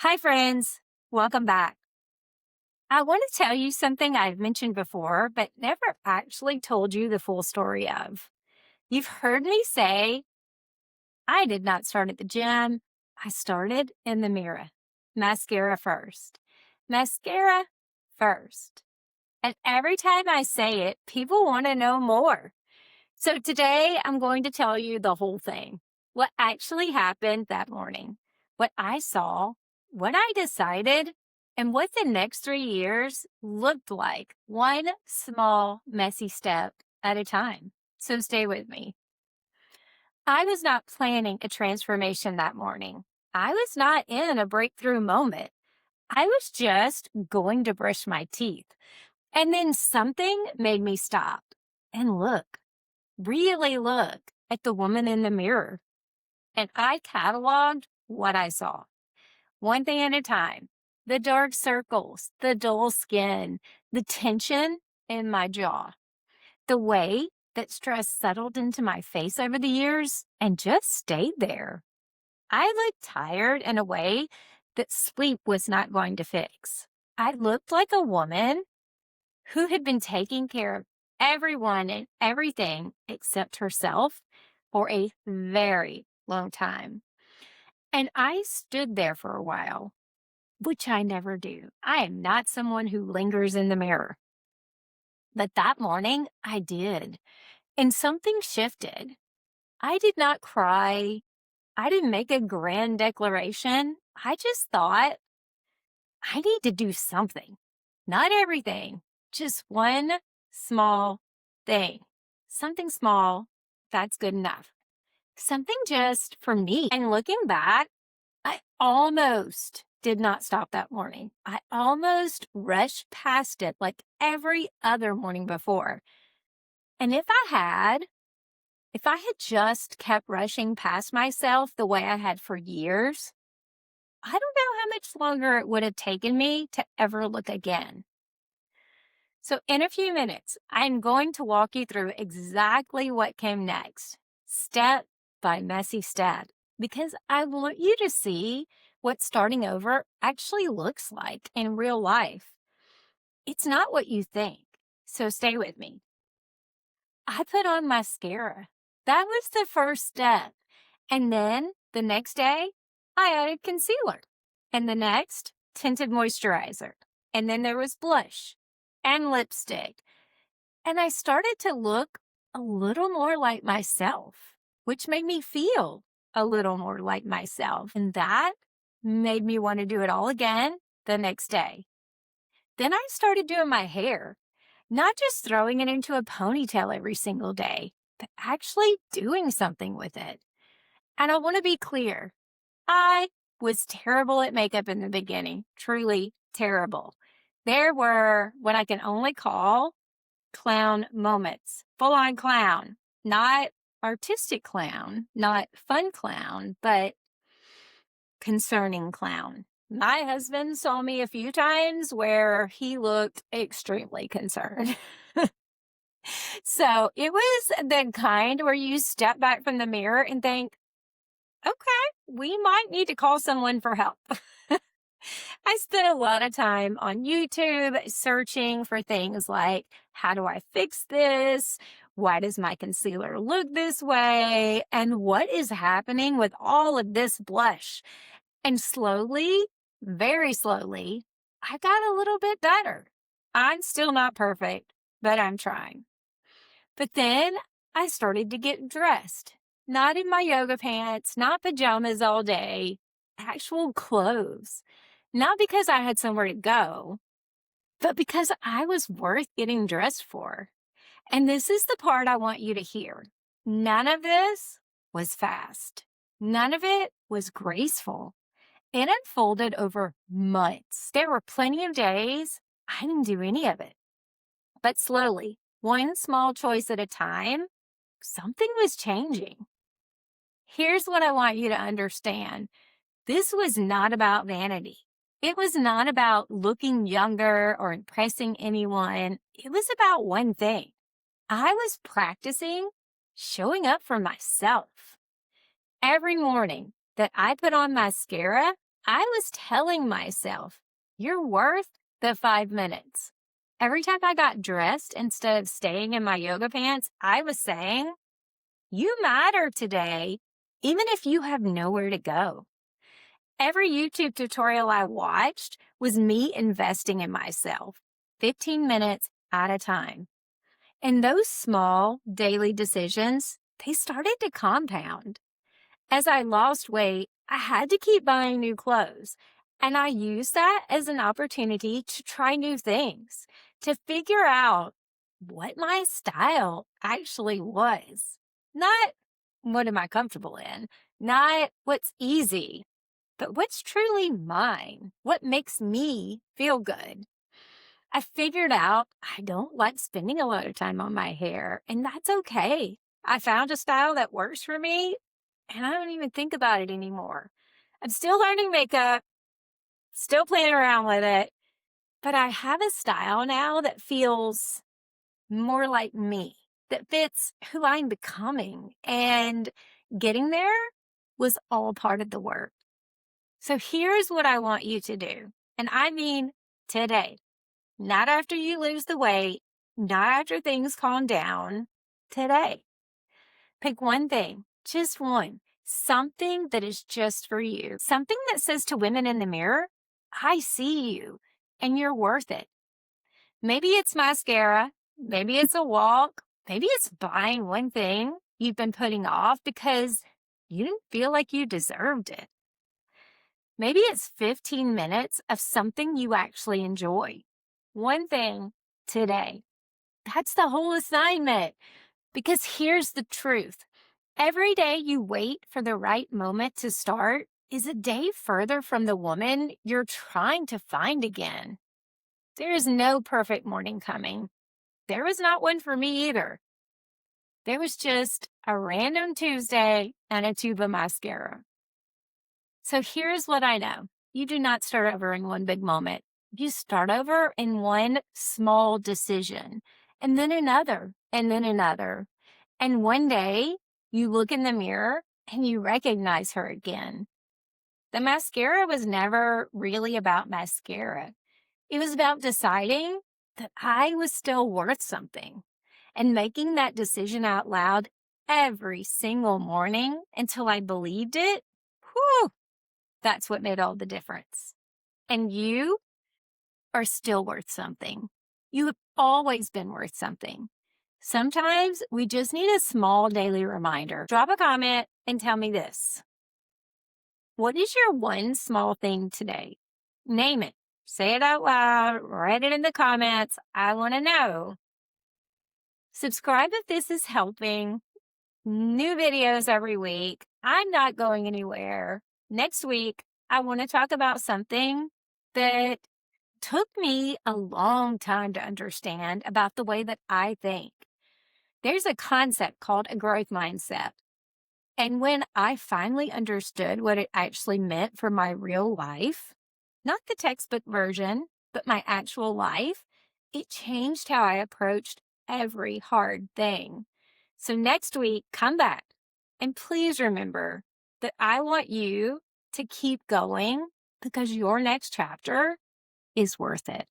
Hi, friends. Welcome back. I want to tell you something I've mentioned before, but never actually told you the full story of. You've heard me say I did not start at the gym. I started in the mirror. Mascara first. Mascara first. And every time I say it, people want to know more. So today I'm going to tell you the whole thing. What actually happened that morning, what I saw, what I decided, and what the next 3 years looked like, one small, messy step at a time. So stay with me. I was not planning a transformation that morning. I was not in a breakthrough moment. I was just going to brush my teeth. And then something made me stop and look, really look at the woman in the mirror. And I cataloged what I saw, one thing at a time. The dark circles, the dull skin, the tension in my jaw, the way that stress settled into my face over the years and just stayed there. I looked tired in a way that sleep was not going to fix. I looked like a woman who had been taking care of everyone and everything except herself for a very long time. And I stood there for a while, which I never do. I am not someone who lingers in the mirror. But that morning, I did. And something shifted. I did not cry. I didn't make a grand declaration. I just thought, I need to do something. Not everything, just one small thing. Something small, that's good enough. Something just for me. And looking back, I almost did not stop that morning. I almost rushed past it like every other morning before. And if I had just kept rushing past myself the way I had for years, I don't know how much longer it would have taken me to ever look again. So in a few minutes, I'm going to walk you through exactly what came next, step by messy step, because I want you to see what starting over actually looks like in real life. It's not what you think. So stay with me. I put on mascara. That was the first step. And then the next day, I added concealer. And the next, tinted moisturizer. And then there was blush and lipstick. And I started to look a little more like myself, which made me feel a little more like myself. And that made me want to do it all again the next day. Then I started doing my hair, not just throwing it into a ponytail every single day, but actually doing something with it. And I want to be clear, I was terrible at makeup in the beginning, truly terrible. There were what I can only call clown moments, full on clown, not artistic clown, not fun clown, but concerning clown. My husband saw me a few times where he looked extremely concerned. So it was the kind where you step back from the mirror and think, okay, we might need to call someone for help. I spent a lot of time on YouTube searching for things like, how do I fix this? Why does my concealer look this way? And what is happening with all of this blush? And slowly, very slowly, I got a little bit better. I'm still not perfect, but I'm trying. But then I started to get dressed, not in my yoga pants, not pajamas all day, actual clothes. Not because I had somewhere to go, but because I was worth getting dressed for. And this is the part I want you to hear. None of this was fast. None of it was graceful. It unfolded over months. There were plenty of days I didn't do any of it. But slowly, one small choice at a time, something was changing. Here's what I want you to understand. This was not about vanity. It was not about looking younger or impressing anyone. It was about one thing. I was practicing showing up for myself. Every morning that I put on mascara, I was telling myself, you're worth the 5 minutes. Every time I got dressed, instead of staying in my yoga pants, I was saying, you matter today, even if you have nowhere to go. Every YouTube tutorial I watched was me investing in myself, 15 minutes at a time. And those small daily decisions, they started to compound. As I lost weight, I had to keep buying new clothes. And I used that as an opportunity to try new things, to figure out what my style actually was. Not what am I comfortable in, not what's easy, but what's truly mine, what makes me feel good. I figured out I don't like spending a lot of time on my hair, and that's okay. I found a style that works for me, and I don't even think about it anymore. I'm still learning makeup, still playing around with it, but I have a style now that feels more like me, that fits who I'm becoming. And getting there was all part of the work. So here's what I want you to do. And I mean today, not after you lose the weight, not after things calm down, today. Pick one thing, just one, something that is just for you, something that says to women in the mirror, I see you and you're worth it. Maybe it's mascara, maybe it's a walk, maybe it's buying one thing you've been putting off because you didn't feel like you deserved it. Maybe it's 15 minutes of something you actually enjoy. One thing today. That's the whole assignment. Because here's the truth. Every day you wait for the right moment to start is a day further from the woman you're trying to find again. There is no perfect morning coming. There was not one for me either. There was just a random Tuesday and a tube of mascara. So here's what I know. You do not start over in one big moment. You start over in one small decision, and then another, and then another. And one day you look in the mirror and you recognize her again. The mascara was never really about mascara. It was about deciding that I was still worth something and making that decision out loud every single morning until I believed it. Whew, that's what made all the difference. And you are still worth something. You have always been worth something. Sometimes we just need a small daily reminder. Drop a comment and tell me this. What is your one small thing today? Name it. Say it out loud. Write it in the comments. I want to know. Subscribe if this is helping. New videos every week. I'm not going anywhere. Next week, I want to talk about something that took me a long time to understand about the way that I think. There's a concept called a growth mindset. And when I finally understood what it actually meant for my real life, not the textbook version, but my actual life, it changed how I approached every hard thing. So next week, come back and please remember that I want you to keep going because your next chapter is worth it.